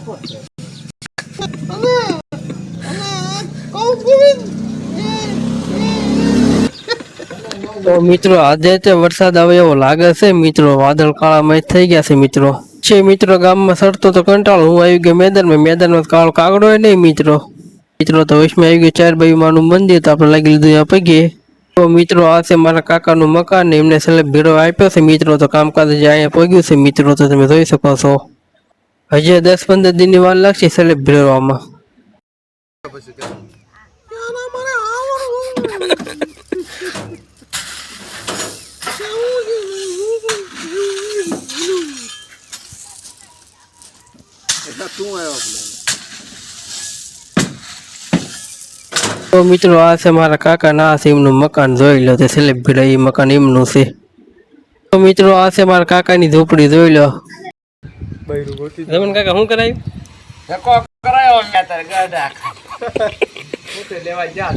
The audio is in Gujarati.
તો મિત્રો આજે તે વરસાદ આવે એવો લાગે છે મિત્રો, વાદળ કાળામય થઈ ગયા છે મિત્રો. મિત્રો ગામમાં સરતો તો કંટાળો, હું આવી ગયો મેદાનમાં કાળો કાગડો હોય નહીં મિત્રો. તો વૈશમાં આવી ગયું 4 બાજુ માનું મંદિર, તો આપણે લાગી લીધું આ પગે. તો મિત્રો આ છે મારા કાકાનું મકાન ને એમને છેલ્લે ભેડો આપ્યો છે મિત્રો. તો કામકાજ જે અહીંયા પગ્યું છે મિત્રો, તો તમે જોઈ શકો છો. હજી 10-15 દિનની વાર લાગશે છેલ્લે ભેળવામાં. તો મિત્રો આ છે મારા કાકા ના છે એમનું મકાન, જોઈ લો. તે છેલ્લે ભેળા એ મકાન એમનું છે. તો મિત્રો આ છે મારા કાકાની ઝૂંપડી, જોઈ લો. રમણ કાકા શું કરાયું? કરાયો તારે ગાડા લેવા ગયા.